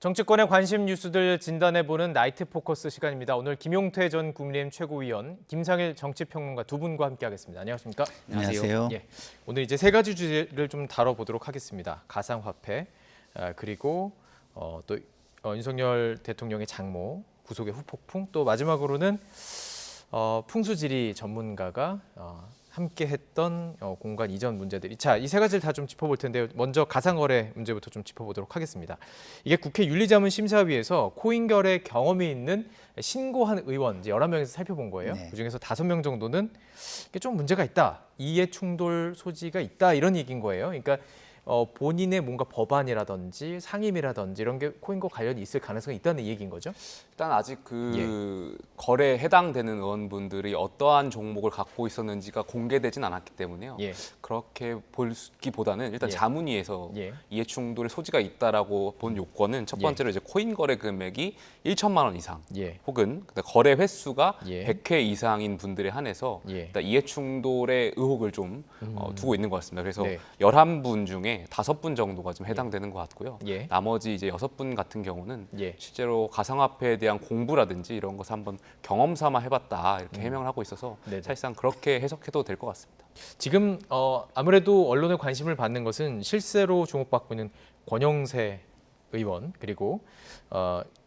정치권의 관심 뉴스들 진단해보는 나이트 포커스 시간입니다. 오늘 김용태 전 국민의힘 최고위원, 김상일 정치평론가 두 분과 함께하겠습니다. 안녕하십니까? 안녕하세요. 예, 오늘 이제 세 가지 주제를 좀 다뤄보도록 하겠습니다. 가상화폐, 그리고 또 윤석열 대통령의 장모, 구속의 후폭풍, 또 마지막으로는 풍수지리 전문가가 함께했던 공간 이전 문제들. 자, 이 세 가지를 다 좀 짚어볼 텐데요. 먼저 가상거래 문제부터 좀 짚어보도록 하겠습니다. 이게 국회 윤리자문심사위에서 코인 거래 경험이 있는 신고한 의원 이제 11명에서 살펴본 거예요. 네. 그중에서 5명 정도는 이게 좀 문제가 있다, 이해 충돌 소지가 있다 이런 얘기인 거예요. 그러니까 본인의 뭔가 법안이라든지 상임이라든지 이런 게 코인과 관련이 있을 가능성이 있다는 얘기인 거죠. 일단 아직 거래에 해당되는 의원분들이 어떠한 종목을 갖고 있었는지가 공개되진 않았기 때문에요. 예. 그렇게 보기보다는 일단 예. 자문위에서 예. 이해충돌의 소지가 있다라고 본 요건은 첫 번째로 이제 코인 거래 금액이 1천만 원 이상, 예. 혹은 거래 횟수가 예. 100회 이상인 분들에 한해서 예. 일단 이해충돌의 의혹을 좀 두고 있는 것 같습니다. 그래서 네. 11분 중에 5분 정도가 좀 해당되는 것 같고요. 예. 나머지 이제 6분 같은 경우는 예. 실제로 가상화폐에 대한 공부라든지 이런 것을 한번 경험 삼아 해봤다 이렇게 해명을 하고 있어서 네네. 사실상 그렇게 해석해도 될 것 같습니다. 지금 아무래도 언론의 관심을 받는 것은 실세로 주목받고 있는 권영세 의원, 그리고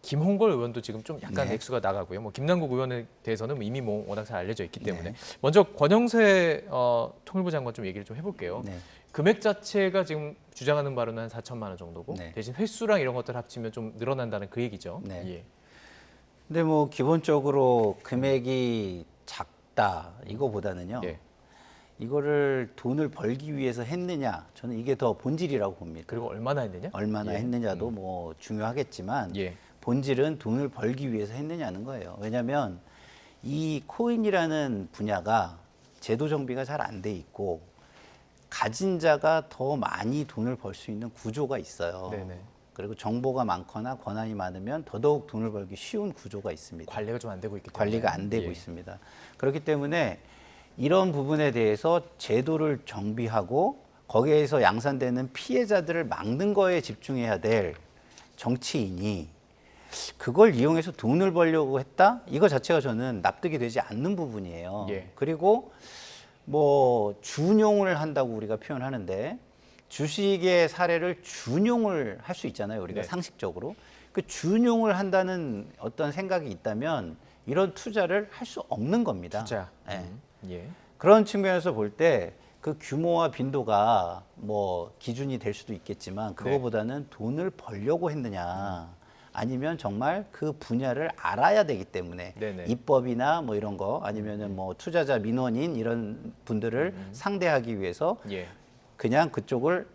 김홍걸 의원도 지금 좀 약간 네. 액수가 나가고요. 뭐 김남국 의원에 대해서는 이미 뭐 워낙 잘 알려져 있기 때문에 네. 먼저 권영세 통일부 장관 좀 얘기를 좀 해볼게요. 네. 금액 자체가 지금 주장하는 바로는 한 4천만 원 정도고 네. 대신 횟수랑 이런 것들 합치면 좀 늘어난다는 그 얘기죠. 네. 예. 근데 뭐 기본적으로 금액이 작다 이거보다는요. 예. 이거를 돈을 벌기 위해서 했느냐, 저는 이게 더 본질이라고 봅니다. 그리고 얼마나 했느냐? 얼마나 예. 했느냐도 뭐 중요하겠지만 예. 본질은 돈을 벌기 위해서 했느냐는 거예요. 왜냐하면 이 코인이라는 분야가 제도 정비가 잘 안 돼 있고 가진 자가 더 많이 돈을 벌 수 있는 구조가 있어요. 네네. 그리고 정보가 많거나 권한이 많으면 더더욱 돈을 벌기 쉬운 구조가 있습니다. 관리가 좀 안 되고 있기 때문에 관리가 안 되고 예. 있습니다. 그렇기 때문에 이런 부분에 대해서 제도를 정비하고 거기에서 양산되는 피해자들을 막는 거에 집중해야 될 정치인이 그걸 이용해서 돈을 벌려고 했다? 이거 자체가 저는 납득이 되지 않는 부분이에요. 예. 그리고 뭐 준용을 한다고 우리가 표현하는데 주식의 사례를 준용을 할 수 있잖아요. 우리가 네. 상식적으로. 그 준용을 한다는 어떤 생각이 있다면 이런 투자를 할 수 없는 겁니다. 투자. 예. 예. 그런 측면에서 볼 때 그 규모와 빈도가 뭐 기준이 될 수도 있겠지만 그거보다는 돈을 벌려고 했느냐 아니면 정말 그 분야를 알아야 되기 때문에 네네. 입법이나 뭐 이런 거 아니면은 뭐 투자자 민원인 이런 분들을 상대하기 위해서 예. 그냥 그쪽을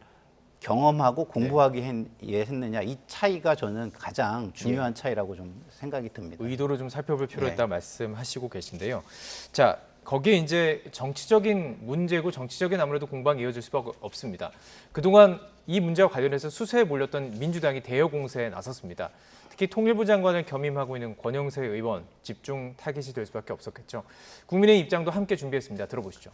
경험하고 공부하기 위해 했느냐 이 차이가 저는 가장 중요한 차이라고 좀 생각이 듭니다. 의도를 좀 살펴볼 필요가 네. 있다 말씀하시고 계신데요. 자, 거기에 이제 정치적인 문제고 정치적인 아무래도 공방이 이어질 수밖에 없습니다. 그동안 이 문제와 관련해서 수세에 몰렸던 민주당이 대여 공세에 나섰습니다. 특히 통일부 장관을 겸임하고 있는 권영세 의원 집중 타깃이 될 수밖에 없었겠죠. 국민의 입장도 함께 준비했습니다. 들어보시죠.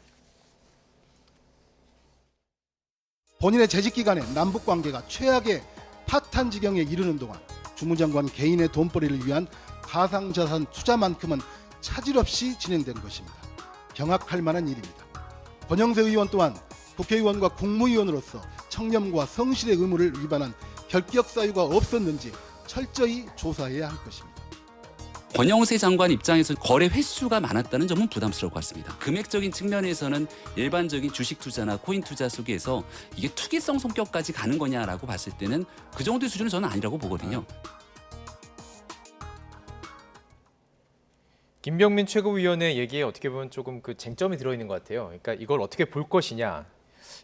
본인의 재직 기간에 남북 관계가 최악의 파탄 지경에 이르는 동안 주무장관 개인의 돈벌이를 위한 가상자산 투자만큼은 차질 없이 진행된 것입니다. 경악할 만한 일입니다. 권영세 의원 또한 국회의원과 국무위원으로서 청렴과 성실의 의무를 위반한 결격 사유가 없었는지 철저히 조사해야 할 것입니다. 권영세 장관 입장에서 거래 횟수가 많았다는 점은 부담스러울 것 같습니다. 금액적인 측면에서는 일반적인 주식 투자나 코인 투자 속에서 이게 투기성 성격까지 가는 거냐라고 봤을 때는 그 정도의 수준은 저는 아니라고 보거든요. 김병민 최고위원의 얘기에 어떻게 보면 조금 그 쟁점이 들어있는 것 같아요. 그러니까 이걸 어떻게 볼 것이냐.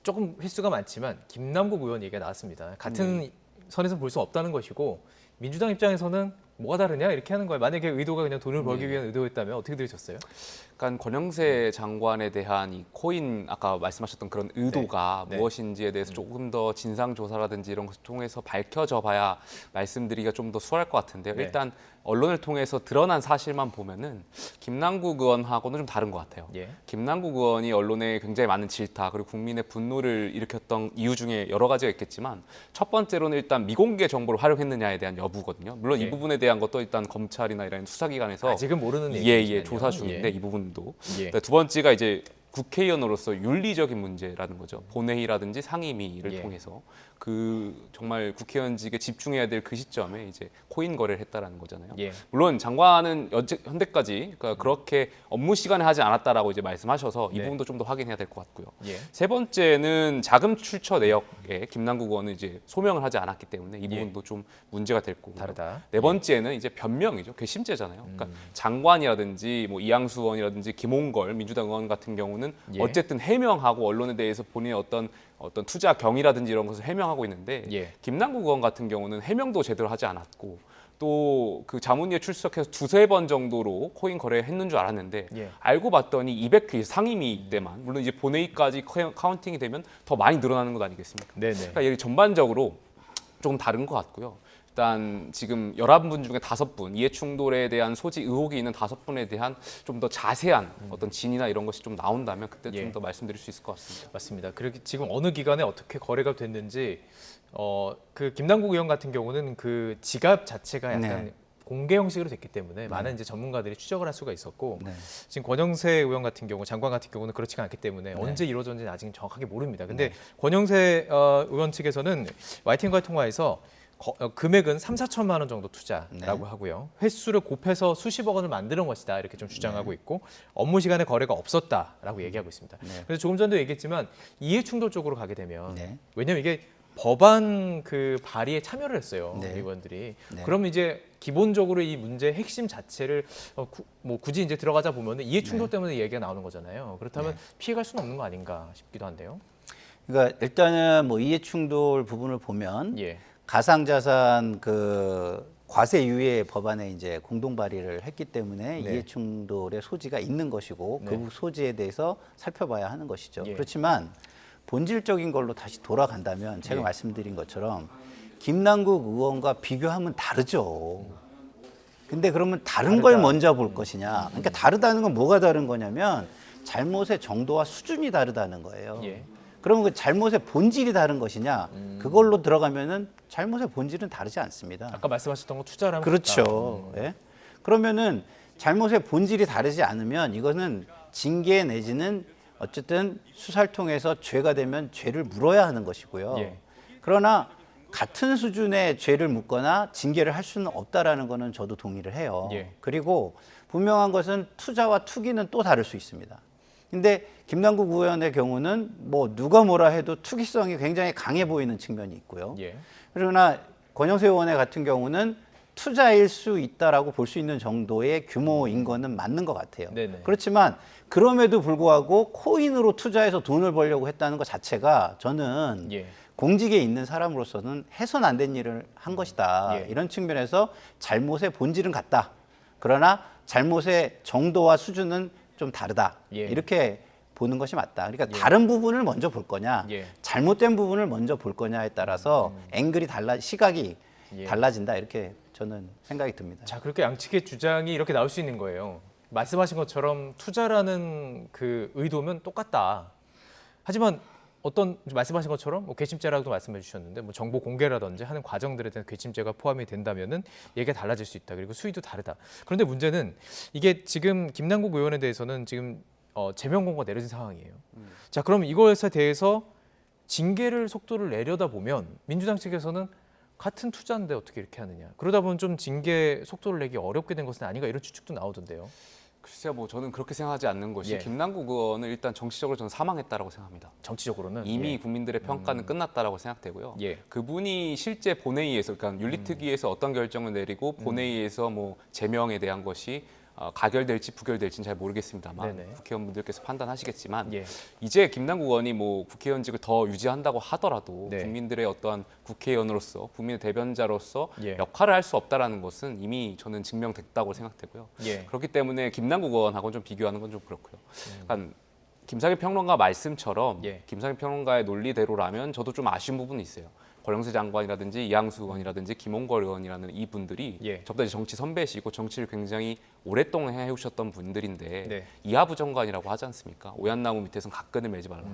조금 횟수가 많지만 김남국 의원 얘기가 나왔습니다. 같은 선에서 볼 수 없다는 것이고 민주당 입장에서는 뭐가 다르냐 이렇게 하는 거예요. 만약에 의도가 그냥 돈을 벌기 위한 의도였다면 어떻게 들으셨어요? 약간 권영세 장관에 대한 이 코인 아까 말씀하셨던 그런 의도가 네. 무엇인지에 대해서 조금 더 진상 조사라든지 이런 것을 통해서 밝혀져 봐야 말씀드리기가 좀 더 수월할 것 같은데요. 네. 일단 언론을 통해서 드러난 사실만 보면은 김남국 의원하고는 좀 다른 것 같아요. 예. 김남국 의원이 언론에 굉장히 많은 질타 그리고 국민의 분노를 일으켰던 이유 중에 여러 가지가 있겠지만 첫 번째로는 일단 미공개 정보를 활용했느냐에 대한 여부거든요. 물론 예. 이 부분에 대한 것도 일단 검찰이나 이런 수사기관에서 아직은 모르는 예, 얘기죠. 조사 중인데 이 부분도. 예. 두 번째가 이제 국회의원으로서 윤리적인 문제라는 거죠. 본회의라든지 상임위를 예. 통해서 그 정말 국회의원직에 집중해야 될 그 시점에 이제 코인 거래를 했다라는 거잖아요. 예. 물론 장관은 현대까지 그러니까 그렇게 업무 시간에 하지 않았다라고 이제 말씀하셔서 이 네. 부분도 좀 더 확인해야 될 것 같고요. 예. 세 번째는 자금 출처 내역에 김남국 의원은 이제 소명을 하지 않았기 때문에 이 예. 부분도 좀 문제가 될 거고. 다르다. 네 번째는 이제 변명이죠. 괘씸죄잖아요. 그러니까 장관이라든지 뭐 이양수 의원이라든지 김홍걸 민주당 의원 같은 경우는 예. 어쨌든 해명하고 언론에 대해서 본인의 어떤 투자 경위라든지 이런 것을 해명하고 있는데 예. 김남국 의원 같은 경우는 해명도 제대로 하지 않았고 또 그 자문위에 출석해서 두세 번 정도로 코인 거래했는 줄 알았는데 예. 알고 봤더니 200회 상임위 때만 물론 이제 본회의까지 카운팅이 되면 더 많이 늘어나는 것 아니겠습니까? 네네. 그러니까 이게 전반적으로 조금 다른 것 같고요. 일단 지금 11분 중에 5분 이해충돌에 대한 소지 의혹이 있는 5분에 대한 좀 더 자세한 어떤 진이나 이런 것이 좀 나온다면 그때 예. 좀 더 말씀드릴 수 있을 것 같습니다. 맞습니다. 그렇게 지금 어느 기간에 어떻게 거래가 됐는지 그 김남국 의원 같은 경우는 그 지갑 자체가 약간 네. 공개 형식으로 됐기 때문에 많은 이제 전문가들이 추적을 할 수가 있었고 네. 지금 권영세 의원 같은 경우 장관 같은 경우는 그렇지가 않기 때문에 네. 언제 이루어졌는지 아직 정확하게 모릅니다. 근데 권영세 의원 측에서는 YTN과의 통화에서 금액은 3, 4천만 원 정도 투자라고 네. 하고요. 횟수를 곱해서 수십억 원을 만드는 것이다 이렇게 좀 주장하고 있고 업무 시간에 거래가 없었다라고 얘기하고 있습니다. 네. 그래서 조금 전도 얘기했지만 이해충돌 쪽으로 가게 되면 네. 왜냐하면 이게 법안 그 발의에 참여를 했어요. 네. 의원들이. 네. 그러면 이제 기본적으로 이 문제의 핵심 자체를 뭐 굳이 이제 들어가자 보면 이해충돌 때문에 얘기가 나오는 거잖아요. 그렇다면 피해갈 수는 없는 거 아닌가 싶기도 한데요. 그러니까 일단은 뭐 이해충돌 부분을 보면 예. 가상자산 그 과세 유예 법안에 이제 공동 발의를 했기 때문에 네. 이해충돌의 소지가 있는 것이고 네. 그 소지에 대해서 살펴봐야 하는 것이죠. 예. 그렇지만 본질적인 걸로 다시 돌아간다면 제가 예. 말씀드린 것처럼 김남국 의원과 비교하면 다르죠. 근데 그러면 다른 걸 먼저 볼 것이냐? 그러니까 다르다는 건 뭐가 다른 거냐면 잘못의 정도와 수준이 다르다는 거예요. 예. 그러면 그 잘못의 본질이 다른 것이냐? 그걸로 들어가면은 잘못의 본질은 다르지 않습니다. 아까 말씀하셨던 거 투자라면 그렇죠. 예? 그러면은 잘못의 본질이 다르지 않으면 이거는 징계 내지는 어쨌든 수사를 통해서 죄가 되면 죄를 물어야 하는 것이고요. 예. 그러나 같은 수준의 죄를 묻거나 징계를 할 수는 없다라는 거는 저도 동의를 해요. 예. 그리고 분명한 것은 투자와 투기는 또 다를 수 있습니다. 근데 김남국 의원의 경우는 뭐 누가 뭐라 해도 투기성이 굉장히 강해 보이는 측면이 있고요. 예. 그러나 권영세 의원의 같은 경우는 투자일 수 있다라고 볼 수 있는 정도의 규모인 거는 맞는 것 같아요. 네네. 그렇지만 그럼에도 불구하고 코인으로 투자해서 돈을 벌려고 했다는 것 자체가 저는 예. 공직에 있는 사람으로서는 해서는 안 된 일을 한 것이다. 예. 이런 측면에서 잘못의 본질은 같다. 그러나 잘못의 정도와 수준은 좀 다르다. 예. 이렇게 보는 것이 맞다. 그러니까 예. 다른 부분을 먼저 볼 거냐, 예. 잘못된 부분을 먼저 볼 거냐에 따라서 앵글이 시각이 예. 달라진다. 이렇게 저는 생각이 듭니다. 자, 그렇게 양측의 주장이 이렇게 나올 수 있는 거예요. 말씀하신 것처럼 투자라는 그 의도면 똑같다. 하지만 어떤 말씀하신 것처럼 뭐 괘씸죄라고도 말씀해 주셨는데 뭐 정보 공개라든지 하는 과정들에 대한 괘씸죄가 포함이 된다면은 얘기가 달라질 수 있다. 그리고 수위도 다르다. 그런데 문제는 이게 지금 김남국 의원에 대해서는 지금 제명 공고가 내려진 상황이에요. 자, 그럼 이것에 대해서 징계를 속도를 내려다 보면 민주당 측에서는 같은 투자인데 어떻게 이렇게 하느냐. 그러다 보면 좀 징계 속도를 내기 어렵게 된 것은 아닌가 이런 추측도 나오던데요. 글쎄요, 뭐 저는 그렇게 생각하지 않는 것이 예. 김남국 의원은 일단 정치적으로 저는 사망했다라고 생각합니다. 정치적으로는 이미 예. 국민들의 평가는 끝났다라고 생각되고요. 예. 그분이 실제 본회의에서, 그러니까 윤리특위에서 어떤 결정을 내리고 본회의에서 뭐 제명에 대한 것이 가결될지 부결될지는 잘 모르겠습니다만 네네. 국회의원분들께서 판단하시겠지만 예. 이제 김남국 의원이 뭐 국회의원직을 더 유지한다고 하더라도 네. 국민들의 어떠한 국회의원으로서 국민의 대변자로서 예. 역할을 할 수 없다라는 것은 이미 저는 증명됐다고 생각되고요. 예. 그렇기 때문에 김남국 의원하고는 좀 비교하는 건 좀 그렇고요. 그러니까 김상희 평론가 말씀처럼 예. 김상희 평론가의 논리대로라면 저도 좀 아쉬운 부분이 있어요. 권영세 장관이라든지 이양수 의원이라든지 김홍걸 의원이라는 이 분들이 예. 저보다 이제 정치 선배시고 정치를 굉장히 오랫동안 해오셨던 분들인데 네. 이하부 정관이라고 하지 않습니까? 오얏나무 밑에서는 각근을 매지 말라.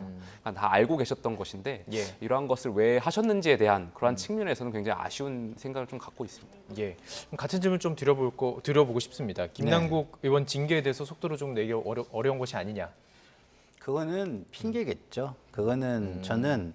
그러니까 다 알고 계셨던 것인데 예. 이러한 것을 왜 하셨는지에 대한 그러한 측면에서는 굉장히 아쉬운 생각을 좀 갖고 있습니다. 예. 그럼 같은 질문 좀 드려보고 싶습니다. 김남국 의원 징계에 대해서 속도를 좀 내기 어려운 것이 아니냐. 그거는 핑계겠죠. 그거는 저는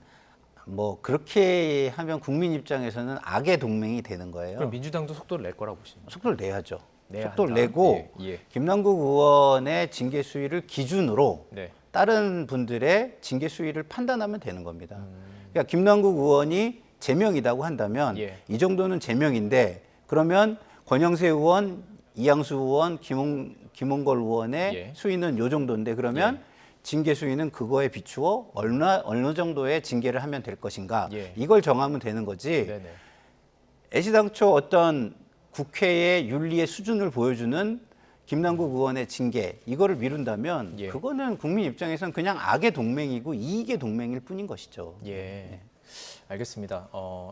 뭐 그렇게 하면 국민 입장에서는 악의 동맹이 되는 거예요. 그럼 민주당도 속도를 낼 거라고 보십니까? 속도를 내야죠. 내야 속도를 한다. 내고 예, 예. 김남국 의원의 징계 수위를 기준으로 네. 다른 분들의 징계 수위를 판단하면 되는 겁니다. 그러니까 김남국 의원이 제명이라고 한다면 예. 이 정도는 제명인데 그러면 권영세 의원, 이양수 의원, 김홍걸 의원의 예. 수위는 요 정도인데 그러면 징계 수위는 그거에 비추어 어느 정도의 징계를 하면 될 것인가 예. 이걸 정하면 되는 거지. 네네. 애시당초 어떤 국회의 윤리의 수준을 보여주는 김남국 의원의 징계 이거를 미룬다면 예. 그거는 국민 입장에서는 그냥 악의 동맹이고 이익의 동맹일 뿐인 것이죠. 예. 알겠습니다.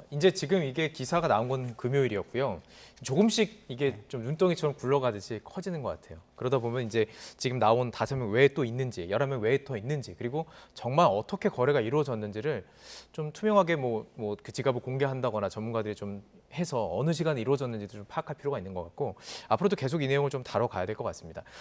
이제 지금 이게 기사가 나온 건 금요일이었고요. 조금씩 이게 좀 눈덩이처럼 굴러가듯이 커지는 것 같아요. 그러다 보면 이제 지금 나온 5명 외에 또 있는지, 11명 외에 더 있는지, 그리고 정말 어떻게 거래가 이루어졌는지를 좀 투명하게 그 지갑을 공개한다거나 전문가들이 좀 해서 어느 시간에 이루어졌는지도 좀 파악할 필요가 있는 것 같고 앞으로도 계속 이 내용을 좀 다뤄가야 될 것 같습니다.